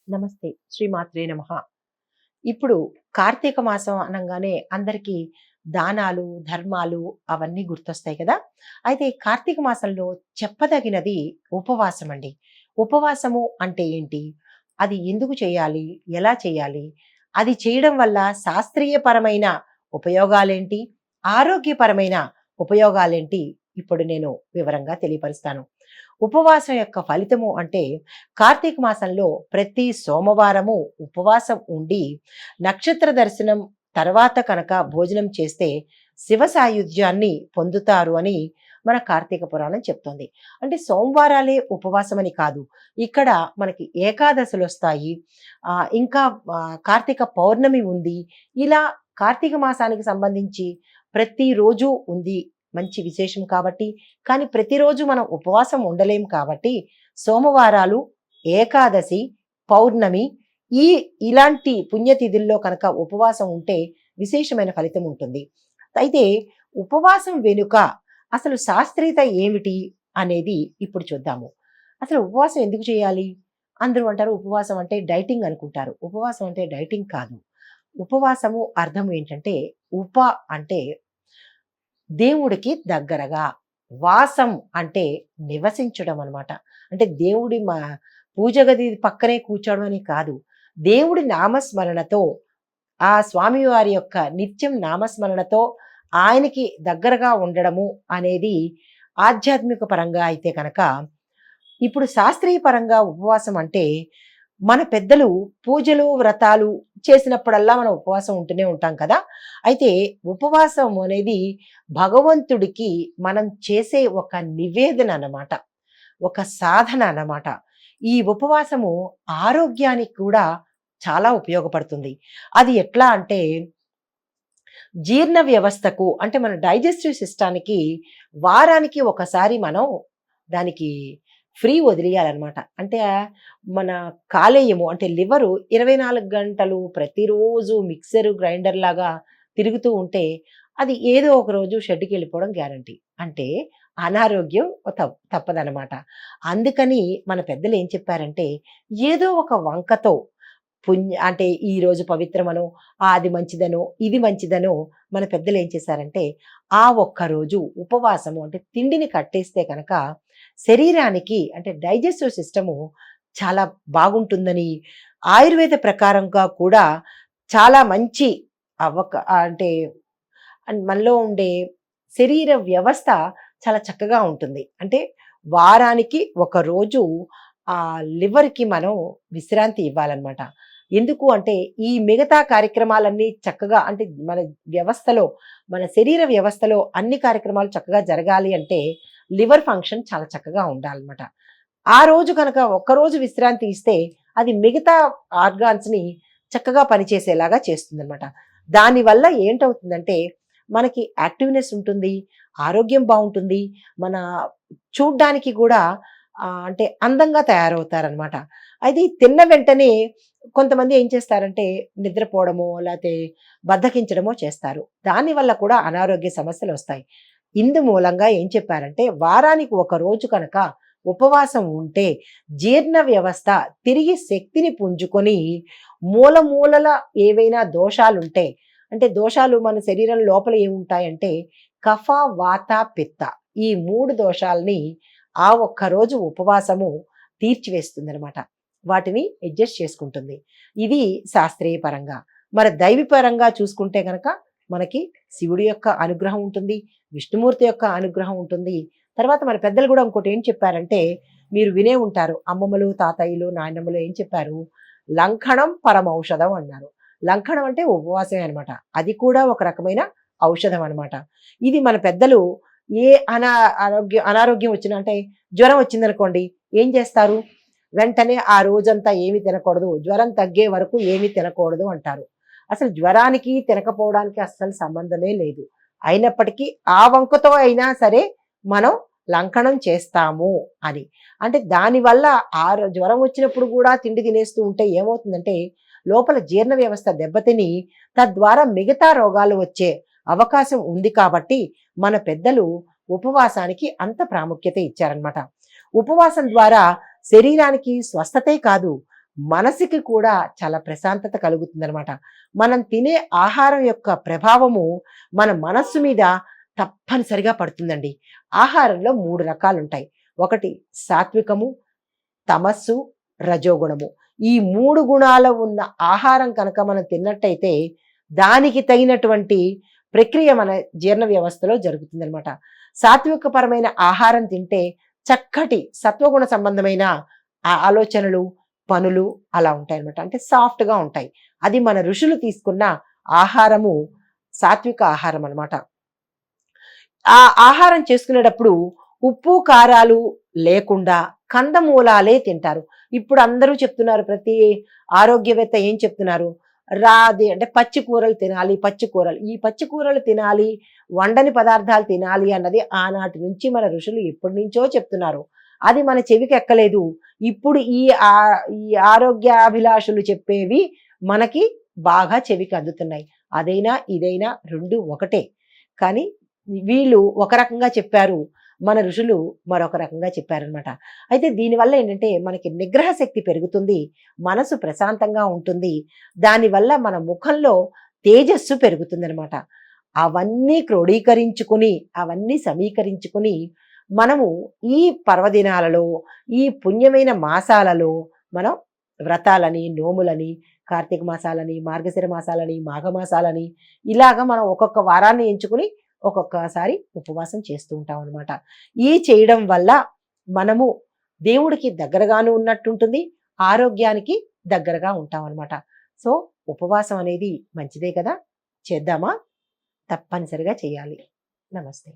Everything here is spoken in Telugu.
నమస్తే. శ్రీమాత్రే నమః. ఇప్పుడు కార్తీక మాసం అనంగానే అందరికీ దానాలు, ధర్మాలు అవన్నీ గుర్తొస్తాయి కదా! అయితే ఈ కార్తీక మాసంలో చెప్పదగినది ఉపవాసం అండి. ఉపవాసము అంటే ఏంటి? అది ఎందుకు చేయాలి? ఎలా చేయాలి? అది చేయడం వల్ల శాస్త్రీయపరమైన ఉపయోగాలేంటి? ఆరోగ్యపరమైన ఉపయోగాలేంటి? ఇప్పుడు నేను వివరంగా తెలియపరుస్తాను. ఉపవాసం యొక్క ఫలితము అంటే కార్తీక మాసంలో ప్రతి సోమవారము ఉపవాసం ఉండి నక్షత్ర దర్శనం తర్వాత కనుక భోజనం చేస్తే శివ సాయుధ్యాన్ని పొందుతారు అని మన కార్తీక పురాణం చెప్తోంది. అంటే సోమవారాలే ఉపవాసం అని కాదు. ఇక్కడ మనకి ఏకాదశులు వస్తాయి. ఇంకా కార్తీక పౌర్ణమి ఉంది. ఇలా కార్తీక మాసానికి సంబంధించి ప్రతిరోజు ఉంది. మంచి విశేషం కాబట్టి. కానీ ప్రతిరోజు మనం ఉపవాసం ఉండలేం కాబట్టి సోమవారాలు, ఏకాదశి, పౌర్ణమి ఈ ఇలాంటి పుణ్యతిథుల్లో కనుక ఉపవాసం ఉంటే విశేషమైన ఫలితం ఉంటుంది. అయితే ఉపవాసం వెనుక అసలు శాస్త్రీయత ఏమిటి అనేది ఇప్పుడు చూద్దాము. అసలు ఉపవాసం ఎందుకు చేయాలి? అందరూ అంటారు ఉపవాసం అంటే డైటింగ్ అనుకుంటారు. ఉపవాసం అంటే డైటింగ్ కాదు. ఉపవాసము అర్థం ఏంటంటే ఉప అంటే దేవుడికి దగ్గరగా, వాసం అంటే నివసించడం అనమాట. అంటే దేవుడి పూజ గది పక్కనే కూర్చోవడం అని కాదు. దేవుడి నామస్మరణతో ఆ స్వామివారి యొక్క నిత్యం నామస్మరణతో ఆయనకి దగ్గరగా ఉండడము అనేది ఆధ్యాత్మిక పరంగా అయితే కనుక, ఇప్పుడు శాస్త్రీయ పరంగా ఉపవాసం అంటే మన పెద్దలు పూజలు, వ్రతాలు చేసినప్పుడల్లా మనం ఉపవాసం ఉంటూనే ఉంటాం కదా! అయితే ఉపవాసం అనేది భగవంతుడికి మనం చేసే ఒక నివేదన అన్నమాట. ఒక సాధన అన్నమాట. ఈ ఉపవాసము ఆరోగ్యానికి కూడా చాలా ఉపయోగపడుతుంది. అది ఎట్లా అంటే జీర్ణ వ్యవస్థకు అంటే మన డైజెస్టివ్ సిస్టానికి వారానికి ఒకసారి మనం దానికి ఫ్రీ వదిలేయాలన్నమాట. అంటే మన కాలేయము అంటే లివరు 24 గంటలు ప్రతిరోజు మిక్సర్ గ్రైండర్ లాగా తిరుగుతూ ఉంటే అది ఏదో ఒక రోజు షెడ్‌కి వెళ్ళిపోవడం గ్యారంటీ. అంటే అనారోగ్యం తప్పదనమాట. అందుకని మన పెద్దలు ఏం చెప్పారంటే ఏదో ఒక వంకతో అంటే ఈరోజు పవిత్రమనో, అది మంచిదనో, ఇది మంచిదనో మన పెద్దలు ఏం చేశారంటే ఆ ఒక్కరోజు ఉపవాసము అంటే తిండిని కట్టేస్తే కనుక శరీరానికి అంటే డైజెస్టివ్ సిస్టము చాలా బాగుంటుందని ఆయుర్వేద ప్రకారంగా కూడా చాలా మంచి అంటే మనలో ఉండే శరీర వ్యవస్థ చాలా చక్కగా ఉంటుంది. అంటే వారానికి ఒక రోజు ఆ లివర్‌కి మనం విశ్రాంతి ఇవ్వాలన్నమాట. ఎందుకు అంటే ఈ మిగతా కార్యక్రమాలన్నీ చక్కగా అంటే మన వ్యవస్థలో, మన శరీర వ్యవస్థలో అన్ని కార్యక్రమాలు చక్కగా జరగాలి అంటే లివర్ ఫంక్షన్ చాలా చక్కగా ఉండాలన్నమాట. ఆ రోజు కనుక ఒక్కరోజు విశ్రాంతి ఇస్తే అది మిగతా ఆర్గాన్స్‌ని చక్కగా పనిచేసేలాగా చేస్తుందన్నమాట. దానివల్ల ఏంటవుతుందంటే మనకి యాక్టివ్‌నెస్ ఉంటుంది, ఆరోగ్యం బావుంటుంది, మన చూడ్డానికి కూడా అంటే అందంగా తయారవుతారనమాట. అయితే తిన్న వెంటనే కొంతమంది ఏం చేస్తారంటే నిద్రపోవడమో, లేతే బద్ధకించడమో చేస్తారు. దానివల్ల కూడా అనారోగ్య సమస్యలొస్తాయి. ఇందు మూలంగా ఏం చెప్పారంటే వారానికి ఒక రోజు కనుక ఉపవాసం ఉంటే జీర్ణ వ్యవస్థ తిరిగి శక్తిని పుంజుకొని మూలల ఏవైనా దోషాలుంటే అంటే దోషాలు మన శరీరం లోపల ఏముంటాయంటే కఫ, వాత, పిత్త ఈ 3 దోషాలని ఆ ఒక్కరోజు ఉపవాసము తీర్చివేస్తుందనమాట. వాటిని అడ్జస్ట్ చేసుకుంటుంది. ఇది శాస్త్రీయ పరంగా. మరి దైవీపరంగా చూసుకుంటే గనక మనకి శివుడి యొక్క అనుగ్రహం ఉంటుంది, విష్ణుమూర్తి యొక్క అనుగ్రహం ఉంటుంది. తర్వాత మన పెద్దలు కూడా ఇంకోటి ఏం చెప్పారంటే మీరు వినే ఉంటారు. అమ్మమ్మలు, తాతయ్యలు, నాయనమ్మలు ఏం చెప్పారు? లంఘనం పరమౌషధం అన్నారు. లంఘనం అంటే ఉపవాసమే అనమాట. అది కూడా ఒక రకమైన ఔషధం అనమాట. ఇది మన పెద్దలు ఏ అనారోగ్యం వచ్చినా అంటే జ్వరం వచ్చిందనుకోండి ఏం చేస్తారు? వెంటనే ఆ రోజంతా ఏమి తినకూడదు, జ్వరం తగ్గే వరకు ఏమీ తినకూడదు అంటారు. అసలు జ్వరానికి తినకపోవడానికి అస్సలు సంబంధమే లేదు. అయినప్పటికీ ఆ వంకతో అయినా సరే మనం లంకణం చేస్తాము అని. అంటే దానివల్ల జ్వరం వచ్చినప్పుడు కూడా తిండి తినేస్తూ ఉంటే ఏమవుతుందంటే లోపల జీర్ణ వ్యవస్థ దెబ్బతిని తద్వారా మిగతా రోగాలు వచ్చే అవకాశం ఉంది కాబట్టి మన పెద్దలు ఉపవాసానికి అంత ప్రాముఖ్యత ఇచ్చారనమాట. ఉపవాసం ద్వారా శరీరానికి స్వస్థతే కాదు మనసుకి కూడా చాలా ప్రశాంతత కలుగుతుందనమాట. మనం తినే ఆహారం యొక్క ప్రభావము మన మనస్సు మీద తప్పనిసరిగా పడుతుందండి. ఆహారంలో 3 రకాలుంటాయి. ఒకటి సాత్వికము, తమస్సు, రజోగుణము. ఈ 3 గుణాలు ఉన్న ఆహారం కనుక మనం తిన్నట్టయితే దానికి తగినటువంటి ప్రక్రియ మన జీర్ణ వ్యవస్థలో జరుగుతుందనమాట. సాత్వికపరమైన ఆహారం తింటే చక్కటి సత్వగుణ సంబంధమైన ఆలోచనలు, పనులు అలా ఉంటాయన్నమాట. అంటే సాఫ్ట్‌గా ఉంటాయి. అది మన ఋషులు తీసుకున్న ఆహారము సాత్విక ఆహారం అనమాట. ఆ ఆహారం చేసుకునేటప్పుడు ఉప్పు, కారాలు లేకుండా కందమూలాలే తింటారు. ఇప్పుడు అందరూ చెప్తున్నారు, ప్రతి ఆరోగ్యవేత్త ఏం చెప్తున్నారు? రాది అంటే పచ్చి కూరలు తినాలి, పచ్చి కూరలు. ఈ పచ్చి కూరలు తినాలి, వండని పదార్థాలు తినాలి అన్నది ఆనాటి నుంచి మన ఋషులు ఎప్పటినుంచో చెప్తున్నారు. అది మన చెవికి ఎక్కలేదు. ఇప్పుడు ఈ ఆరోగ్యాభిలాషులు చెప్పేవి మనకి బాగా చెవికి అందుతున్నాయి. అదైనా ఇదైనా 2 ఒకటే. కానీ వీళ్ళు ఒక రకంగా చెప్పారు, మన ఋషులు మరొక రకంగా చెప్పారనమాట. అయితే దీనివల్ల ఏంటంటే మనకి నిగ్రహ శక్తి పెరుగుతుంది, మనసు ప్రశాంతంగా ఉంటుంది. దానివల్ల మన ముఖంలో తేజస్సు పెరుగుతుందనమాట. అవన్నీ క్రోడీకరించుకుని, అవన్నీ సమీకరించుకుని మనము ఈ పర్వదినాలలో, ఈ పుణ్యమైన మాసాలలో మనం వ్రతాలని, నోములని, కార్తీక మాసాలని, మార్గశిర మాసాలని, మాఘమాసాలని ఇలాగ మనం ఒక్కొక్క వారాన్ని ఎంచుకుని ఒక్కొక్కసారి ఉపవాసం చేస్తూ ఉంటాం అనమాట. ఈ చేయడం వల్ల మనము దేవుడికి దగ్గరగాను ఉన్నట్టుంటుంది, ఆరోగ్యానికి దగ్గరగా ఉంటాం అనమాట. సో ఉపవాసం అనేది మంచిదే కదా, చేద్దామా? తప్పనిసరిగా చేయాలి. నమస్తే.